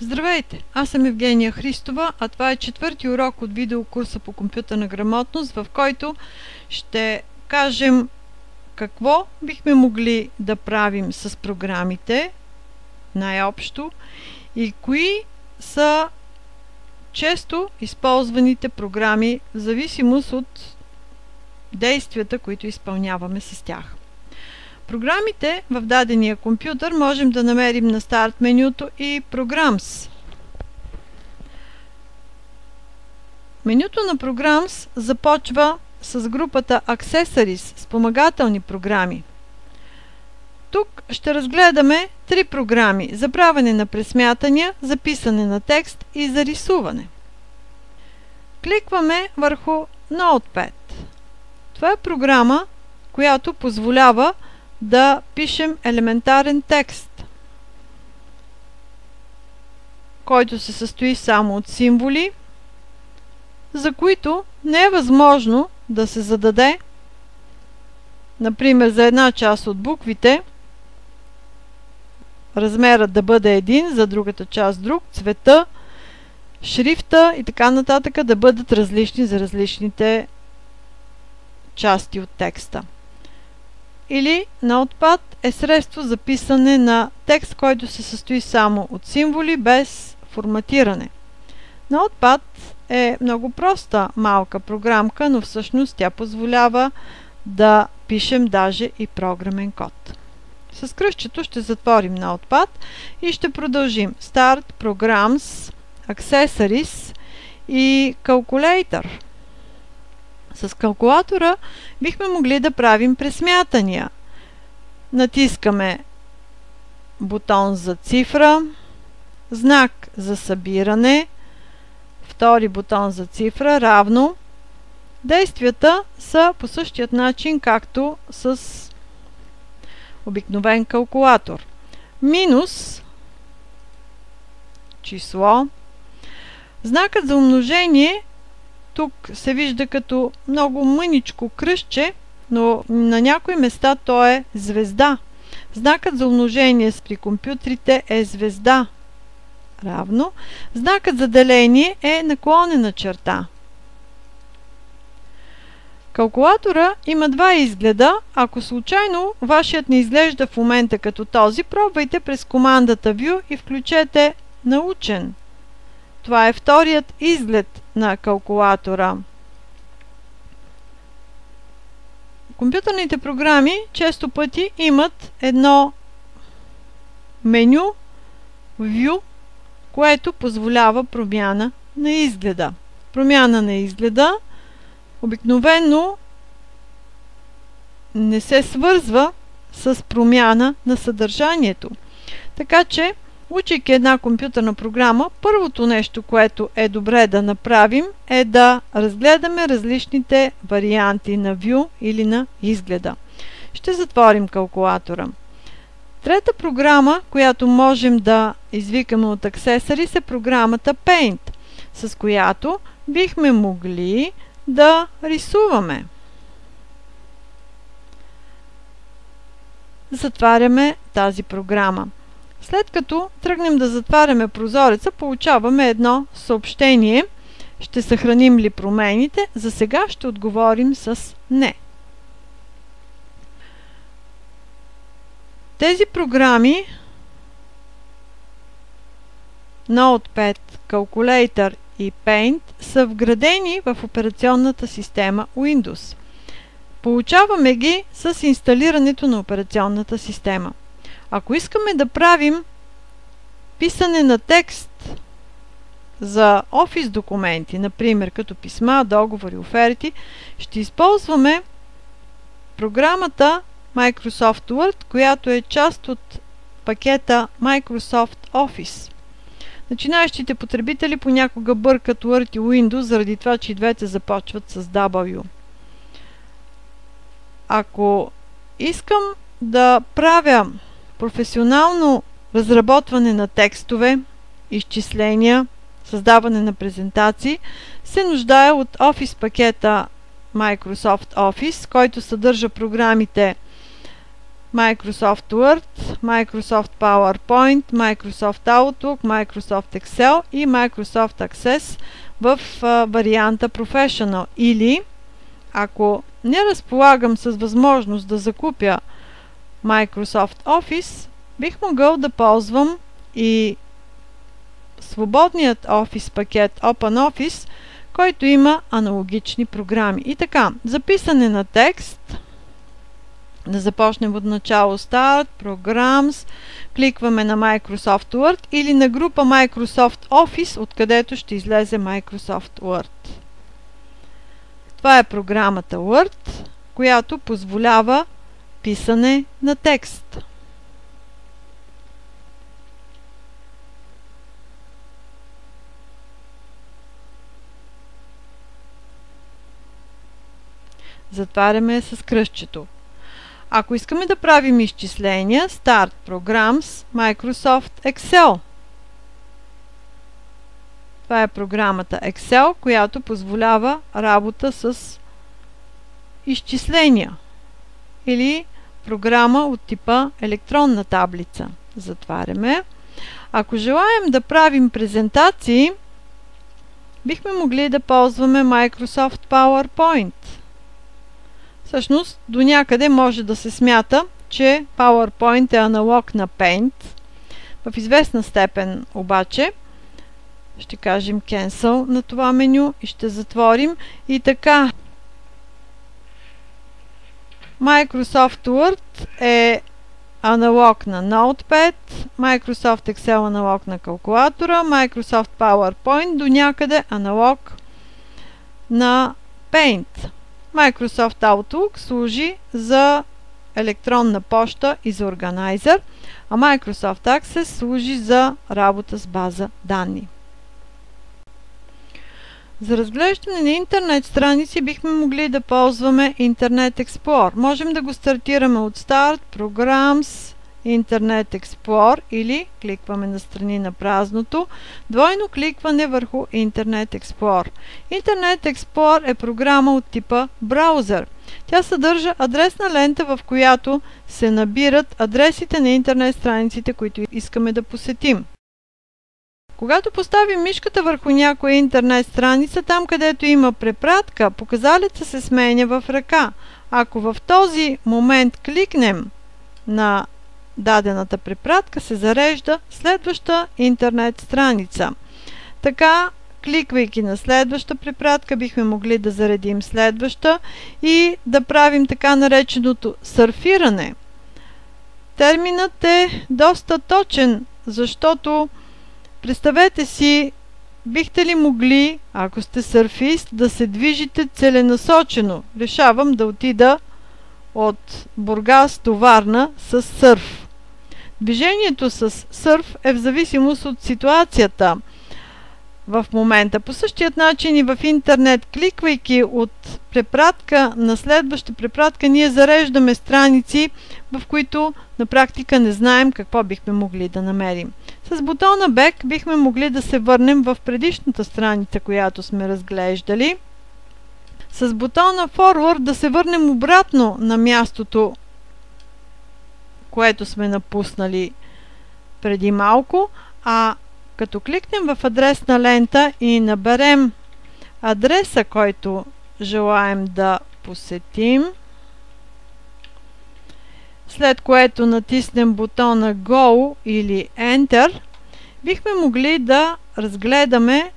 Здравейте! Аз съм Евгения Христова, а това е четвърти урок от видеокурса по компютърна грамотност, в който ще кажем какво бихме могли да правим с програмите най-общо и кои са често използваните програми в зависимост от действията, които изпълняваме с тях. Програмите в дадения компютър можем да намерим на старт менюто и Programs. Менюто на Programs започва с групата Accessories, спомагателни програми. Тук ще разгледаме три програми за правене на пресмятания, за писане на текст и за рисуване. Кликваме върху Notepad. Това е програма, която позволява да пишем елементарен текст, който се състои само от символи, за които не е възможно да се зададе, например, за една част от буквите размерът да бъде един, за другата част друг, цвета, шрифта и така нататък да бъдат различни за различните части от текста. Или Notepad е средство за писане на текст, който се състои само от символи, без форматиране. Notepad е много проста малка програмка, но всъщност тя позволява да пишем даже и програмен код. С кръстчето ще затворим Notepad и ще продължим Start, Programs, Accessories и Calculator. С калкулатора бихме могли да правим пресмятания. Натискаме бутон за цифра, знак за събиране, втори бутон за цифра, равно. Действията са по същият начин, както с обикновен калкулатор. Минус, число. Знакът за умножение тук се вижда като много мъничко кръстче, но на някои места то е звезда. Знакът за умножение при компютрите е звезда. Равно. Знакът за деление е наклонена черта. Калкулатора има два изгледа. Ако случайно вашият не изглежда в момента като този, пробвайте през командата View и включете научен. Това е вторият изглед на калкулатора. Компютърните програми често пъти имат едно меню View, което позволява промяна на изгледа. Промяна на изгледа обикновено не се свързва с промяна на съдържанието. Така че, учейки една компютърна програма, първото нещо, което е добре да направим, е да разгледаме различните варианти на View или на изгледа. Ще затворим калкулатора. Трета програма, която можем да извикаме от Accessories, е програмата Paint, с която бихме могли да рисуваме. Затваряме тази програма. След като тръгнем да затваряме прозореца, получаваме едно съобщение. Ще съхраним ли промените? За сега ще отговорим с не. Тези програми Notepad, Calculator и Paint са вградени в операционната система Windows. Получаваме ги с инсталирането на операционната система. Ако искаме да правим писане на текст за Office документи, например като писма, договори, оферти, ще използваме програмата Microsoft Word, която е част от пакета Microsoft Office. Начинаещите потребители понякога бъркат Word и Windows, заради това, че и двете започват с W. Ако искам да правя професионално разработване на текстове, изчисления, създаване на презентации, се нуждая от Office пакета Microsoft Office, който съдържа програмите Microsoft Word, Microsoft PowerPoint, Microsoft Outlook, Microsoft Excel и Microsoft Access в варианта Professional. Или, ако не разполагам с възможност да закупя Microsoft Office, бих могъл да ползвам и свободният Office пакет OpenOffice, който има аналогични програми. И така, за писане на текст, да започнем от начало Start, Programs, кликваме на Microsoft Word или на група Microsoft Office, откъдето ще излезе Microsoft Word. Това е програмата Word, която позволява писане на текст. Затваряме с кръстчето. Ако искаме да правим изчисления, Start Programs, Microsoft Excel. Това е програмата Excel, която позволява работа с изчисления. Или програма от типа електронна таблица. Затваряме. Ако желаем да правим презентации, бихме могли да ползваме Microsoft PowerPoint. Всъщност, до някъде може да се смята, че PowerPoint е аналог на Paint. В известна степен обаче ще кажем Cancel на това меню и ще затворим. И така, Microsoft Word е аналог на Notepad, Microsoft Excel аналог на калкулатора, Microsoft PowerPoint до някъде аналог на Paint. Microsoft Outlook служи за електронна поща и за органайзер, а Microsoft Access служи за работа с база данни. За разглеждане на интернет страници бихме могли да ползваме Internet Explorer. Можем да го стартираме от Start, Programs, Internet Explorer или кликваме на страни на празното, двойно кликване върху Internet Explorer. Internet Explorer е програма от типа браузър. Тя съдържа адресна лента, в която се набират адресите на интернет страниците, които искаме да посетим. Когато поставим мишката върху някоя интернет страница, там където има препратка, показалеца се сменя в ръка. Ако в този момент кликнем на дадената препратка, се зарежда следваща интернет страница. Така, кликвайки на следваща препратка, бихме могли да заредим следваща и да правим така нареченото сърфиране. Терминът е доста точен, защото представете си, бихте ли могли, ако сте сърфист, да се движите целенасочено? Решавам да отида от Бургас до Варна с сърф. Движението с сърф е в зависимост от ситуацията в момента. По същият начин и в интернет, кликвайки от препратка на следваща препратка, ние зареждаме страници, в които на практика не знаем какво бихме могли да намерим. С бутона Back бихме могли да се върнем в предишната страница, която сме разглеждали. С бутона Forward да се върнем обратно на мястото, което сме напуснали преди малко, а като кликнем в адресна лента и наберем адреса, който желаем да посетим, след което натиснем бутона Go или Enter, бихме могли да разгледаме